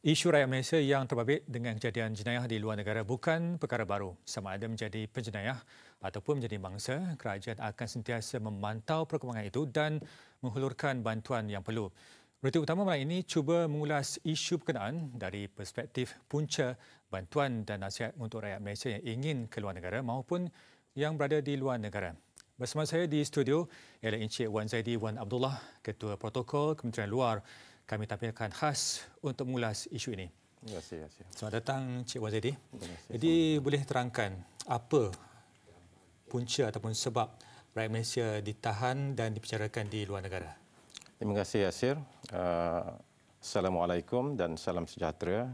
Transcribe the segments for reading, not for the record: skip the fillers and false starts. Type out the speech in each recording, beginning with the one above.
Isu rakyat Malaysia yang terbabit dengan kejadian jenayah di luar negara bukan perkara baru. Sama ada menjadi penjenayah ataupun menjadi mangsa, kerajaan akan sentiasa memantau perkembangan itu dan menghulurkan bantuan yang perlu. Berita utama malam ini cuba mengulas isu berkenaan dari perspektif punca bantuan dan nasihat untuk rakyat Malaysia yang ingin ke luar negara maupun yang berada di luar negara. Bersama saya di studio ialah Encik Wan Zaidi Wan Abdullah, Ketua Protokol Kementerian Luar. Kami tampilkan khas untuk mengulas isu ini. Terima kasih. Selamat datang Encik Wan Zaidi. Jadi boleh terangkan apa punca ataupun sebab rakyat Malaysia ditahan dan dibicarakan di luar negara? Terima kasih Yasir. Assalamualaikum dan salam sejahtera.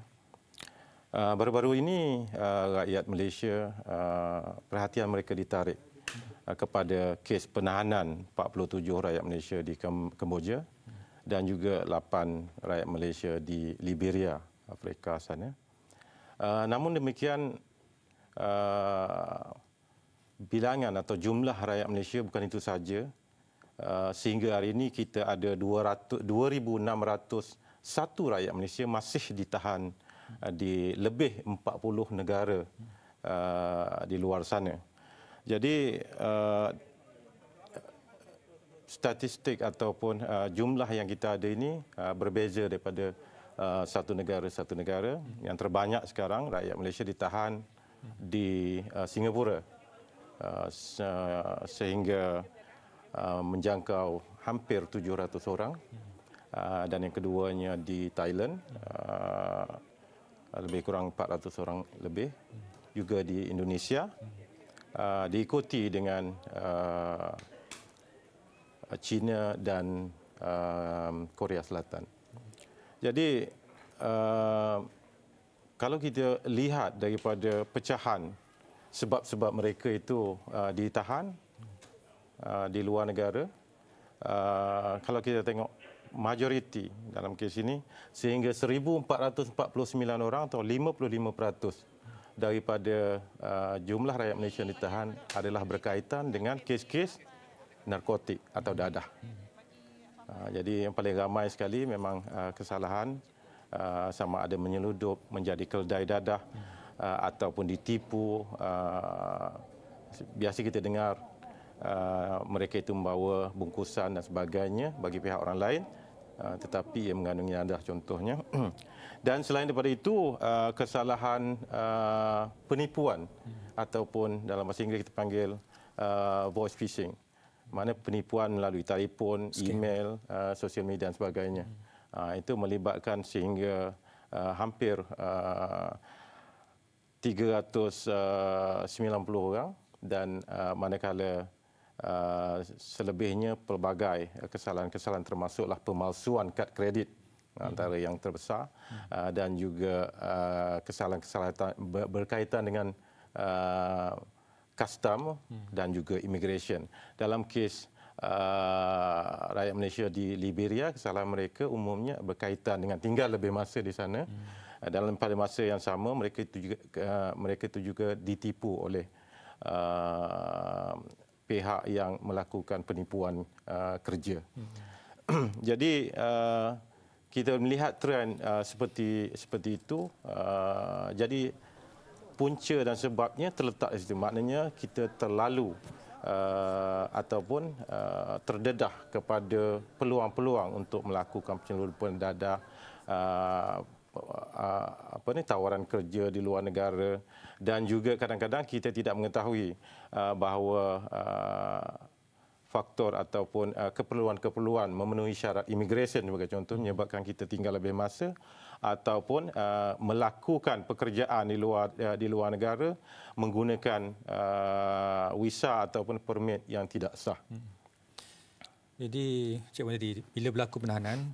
Baru-baru ini rakyat Malaysia perhatian mereka ditarik kepada kes penahanan 47 rakyat Malaysia di Kemboja dan juga 8 rakyat Malaysia di Liberia, Afrika sana. Namun demikian, bilangan atau jumlah rakyat Malaysia bukan itu saja. Sehingga hari ini kita ada 2,601 rakyat Malaysia masih ditahan di lebih 40 negara di luar sana. Jadi statistik ataupun jumlah yang kita ada ini berbeza daripada satu negara. Yang terbanyak sekarang rakyat Malaysia ditahan di Singapura sehingga menjangkau hampir 700 orang, dan yang keduanya di Thailand lebih kurang 400 orang lebih, juga di Indonesia, diikuti dengan China dan Korea Selatan. Jadi kalau kita lihat daripada pecahan sebab-sebab mereka itu ditahan di luar negara, kalau kita tengok majoriti dalam kes ini, sehingga 1,449 orang atau 55% daripada jumlah rakyat Malaysia yang ditahan adalah berkaitan dengan kes-kes narkotik atau dadah. Jadi yang paling ramai sekali memang kesalahan sama ada menyeludup, menjadi keldai dadah ataupun ditipu. Biasa kita dengar mereka itu membawa bungkusan dan sebagainya bagi pihak orang lain, tetapi ia mengandungi dadah contohnya. Dan selain daripada itu, kesalahan penipuan ataupun dalam bahasa Inggeris kita panggil voice phishing. Mana penipuan melalui telefon, email, sosial media dan sebagainya. Itu melibatkan sehingga hampir 390 orang, dan manakala selebihnya pelbagai kesalahan-kesalahan termasuklah pemalsuan kad kredit antara yang terbesar, dan juga kesalahan-kesalahan berkaitan dengan custom dan juga immigration. Dalam kes rakyat Malaysia di Liberia, kesalahan mereka umumnya berkaitan dengan tinggal lebih masa di sana. Dalam pada masa yang sama, mereka itu juga ditipu oleh pihak yang melakukan penipuan kerja. Jadi kita melihat trend seperti itu. Jadi punca dan sebabnya terletak di situ. Maknanya kita terlalu ataupun terdedah kepada peluang-peluang untuk melakukan penyeludupan dadah, tawaran kerja di luar negara, dan juga kadang-kadang kita tidak mengetahui bahawa faktor ataupun keperluan-keperluan memenuhi syarat immigration sebagai contoh menyebabkan kita tinggal lebih masa, ataupun melakukan pekerjaan di luar negara menggunakan visa ataupun permit yang tidak sah. Jadi Cik Wan Zaidi, bila berlaku penahanan,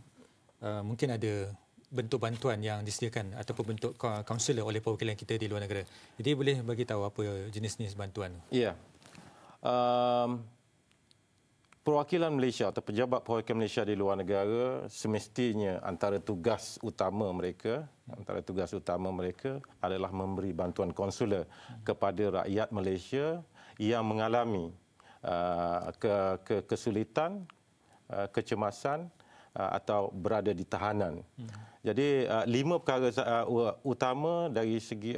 mungkin ada bentuk bantuan yang disediakan ataupun bentuk kaunselor oleh perwakilan kita di luar negara. Jadi boleh bagi tahu apa jenis-jenis bantuan? Ya. Perwakilan Malaysia atau pejabat perwakilan Malaysia di luar negara semestinya antara tugas utama mereka adalah memberi bantuan konsuler kepada rakyat Malaysia yang mengalami kesulitan, kecemasan atau berada di tahanan. Jadi 5 perkara utama dari segi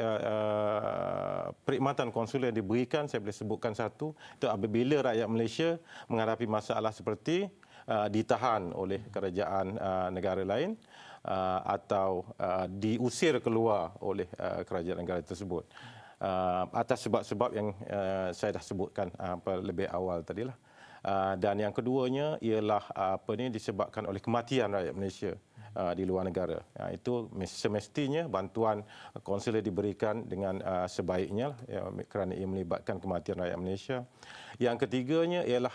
perkhidmatan konsuler yang diberikan, saya boleh sebutkan satu, itu apabila rakyat Malaysia menghadapi masalah seperti ditahan oleh kerajaan negara lain atau diusir keluar oleh kerajaan negara tersebut. Atas sebab-sebab yang saya dah sebutkan lebih awal tadilah. Dan yang keduanya ialah disebabkan oleh kematian rakyat Malaysia di luar negara. Itu semestinya bantuan konsuler diberikan dengan sebaiknya kerana ia melibatkan kematian rakyat Malaysia. Yang ketiganya ialah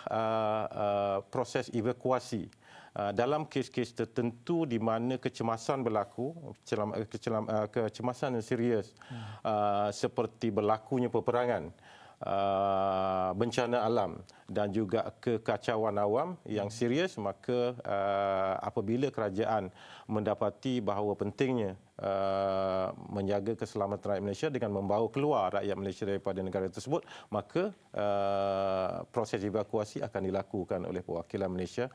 proses evakuasi. Dalam kes-kes tertentu di mana kecemasan berlaku, kecemasan yang serius seperti berlakunya peperangan, bencana alam dan juga kekacauan awam yang serius, maka apabila kerajaan mendapati bahawa pentingnya menjaga keselamatan rakyat Malaysia dengan membawa keluar rakyat Malaysia daripada negara tersebut, maka proses evakuasi akan dilakukan oleh perwakilan Malaysia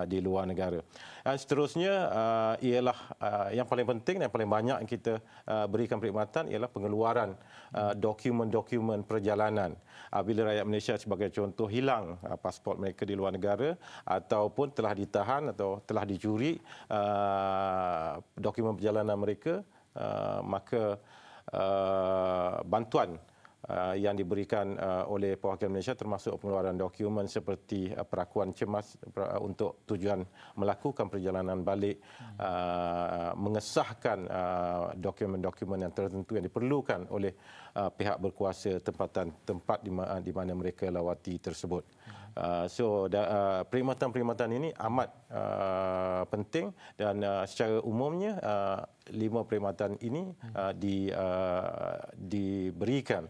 di luar negara. Dan seterusnya ialah yang paling penting dan paling banyak yang kita berikan perkhidmatan ialah pengeluaran dokumen-dokumen perjalanan. Bila rakyat Malaysia sebagai contoh hilang pasport mereka di luar negara ataupun telah ditahan atau telah dicuri dokumen perjalanan mereka, maka bantuan yang diberikan oleh perwakilan Malaysia termasuk pengeluaran dokumen seperti perakuan cemas untuk tujuan melakukan perjalanan balik, mengesahkan dokumen-dokumen yang tertentu yang diperlukan oleh pihak berkuasa tempat di mana mereka lawati tersebut. Perkhidmatan-perkhidmatan ini amat penting dan secara umumnya 5 perkhidmatan ini diberikan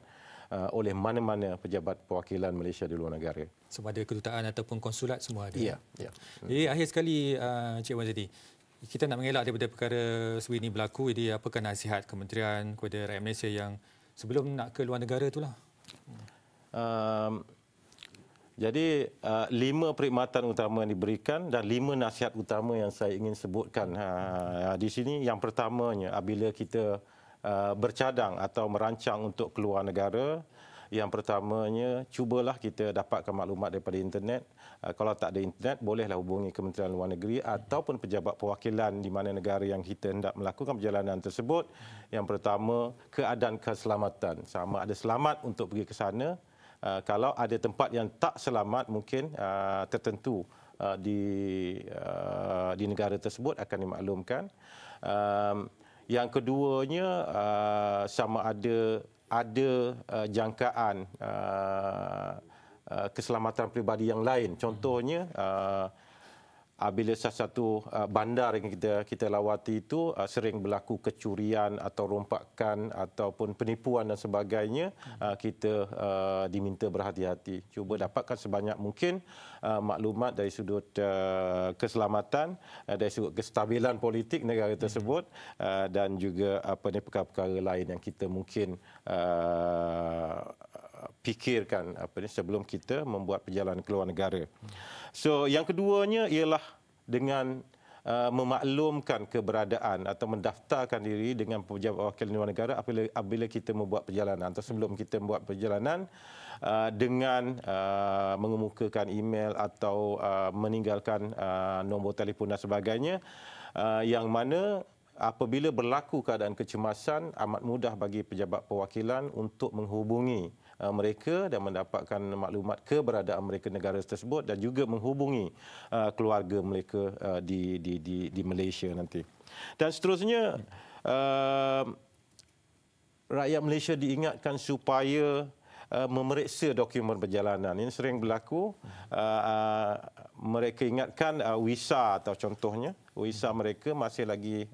oleh mana-mana pejabat perwakilan Malaysia di luar negara. Sama ada kedutaan ataupun konsulat semua ada. Ya. Jadi akhir sekali Cik Wan Zadi, kita nak mengelak daripada perkara seperti ini berlaku. Jadi apakah nasihat kementerian kepada rakyat Malaysia yang sebelum nak ke luar negara itulah? Jadi 5 perkhidmatan utama yang diberikan dan 5 nasihat utama yang saya ingin sebutkan di sini. Yang pertamanya, apabila kita bercadang atau merancang untuk keluar negara, yang pertamanya cubalah kita dapatkan maklumat daripada internet. Kalau tak ada internet, bolehlah hubungi Kementerian Luar Negeri ataupun pejabat perwakilan di mana negara yang kita hendak melakukan perjalanan tersebut. Yang pertama, keadaan keselamatan. Sama ada selamat untuk pergi ke sana. Kalau ada tempat yang tak selamat, mungkin tertentu di negara tersebut akan dimaklumkan. Yang keduanya, sama ada jangkaan keselamatan peribadi yang lain. Contohnya, bila satu bandar yang kita lawati itu sering berlaku kecurian atau rompakan ataupun penipuan dan sebagainya, kita diminta berhati-hati. Cuba dapatkan sebanyak mungkin maklumat dari sudut keselamatan, dari sudut kestabilan politik negara tersebut dan juga perkara-perkara lain yang kita mungkin fikirkan sebelum kita membuat perjalanan ke luar negara. So, yang keduanya ialah dengan memaklumkan keberadaan atau mendaftarkan diri dengan pejabat wakil luar negara apabila kita membuat perjalanan atau sebelum kita membuat perjalanan, dengan mengemukakan email atau meninggalkan nombor telefon dan sebagainya, yang mana apabila berlaku keadaan kecemasan, amat mudah bagi pejabat perwakilan untuk menghubungi mereka dan mendapatkan maklumat keberadaan mereka negara tersebut dan juga menghubungi keluarga mereka di Malaysia nanti. Dan seterusnya, rakyat Malaysia diingatkan supaya memeriksa dokumen perjalanan. Ini sering berlaku. Mereka ingatkan visa atau contohnya, visa mereka masih lagi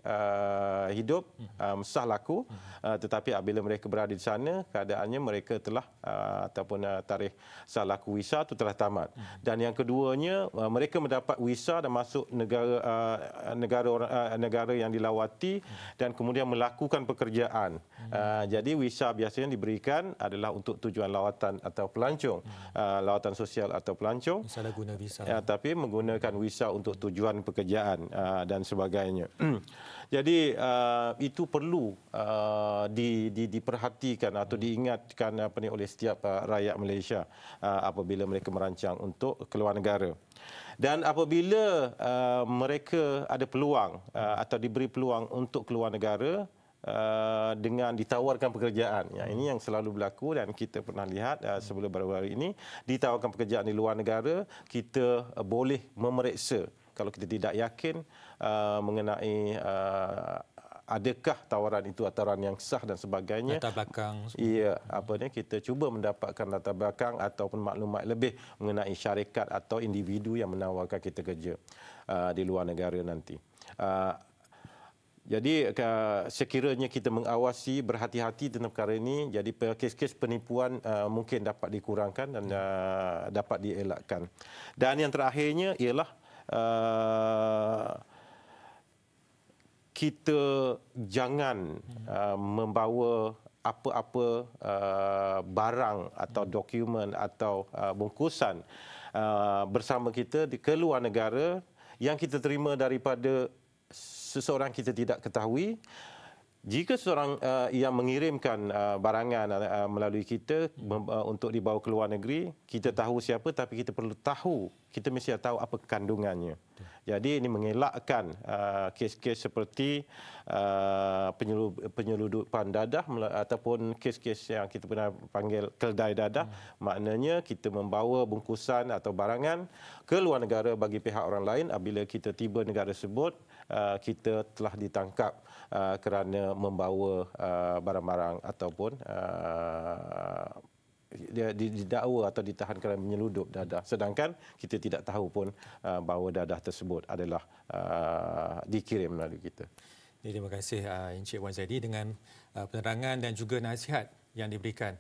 hidup, sah laku, tetapi apabila mereka berada di sana, keadaannya mereka telah ataupun tarikh sah laku visa itu telah tamat. Dan yang keduanya, mereka mendapat visa dan masuk negara yang dilawati dan kemudian melakukan pekerjaan. Jadi visa biasanya diberikan adalah untuk tujuan lawatan atau pelancong, lawatan sosial atau pelancong. Salah guna visa. tetapi menggunakan visa untuk tujuan pekerjaan dan sebagainya. Jadi itu perlu diperhatikan atau diingatkan oleh setiap rakyat Malaysia apabila mereka merancang untuk keluar negara. Dan apabila mereka ada peluang atau diberi peluang untuk keluar negara dengan ditawarkan pekerjaan. Ya, ini yang selalu berlaku dan kita pernah lihat sebelum baru-baru ini, ditawarkan pekerjaan di luar negara, kita boleh memeriksa kalau kita tidak yakin mengenai adakah tawaran itu tawaran yang sah dan sebagainya. Latar belakang. Iya, kita cuba mendapatkan latar belakang ataupun maklumat lebih mengenai syarikat atau individu yang menawarkan kita kerja di luar negara nanti. Jadi sekiranya kita mengawasi, berhati-hati tentang perkara ini, jadi kes-kes penipuan mungkin dapat dikurangkan dan dapat dielakkan. Dan yang terakhirnya ialah kita jangan membawa apa-apa barang atau dokumen atau bungkusan bersama kita ke luar negara yang kita terima daripada seseorang kita tidak ketahui. Jika seseorang yang mengirimkan barangan melalui kita untuk dibawa ke luar negeri, kita tahu siapa, tapi kita perlu tahu, kita mesti tahu apa kandungannya. Jadi ini mengelakkan kes-kes seperti penyeludupan dadah ataupun kes-kes yang kita pernah panggil keldai dadah. Maknanya kita membawa bungkusan atau barangan ke luar negara bagi pihak orang lain. Apabila kita tiba negara tersebut, kita telah ditangkap kerana membawa barang-barang ataupun dia didakwa atau ditahan kerana menyeludup dadah. Sedangkan kita tidak tahu pun bahawa dadah tersebut adalah dikirim melalui kita. Terima kasih Encik Wan Zaidi dengan penerangan dan juga nasihat yang diberikan.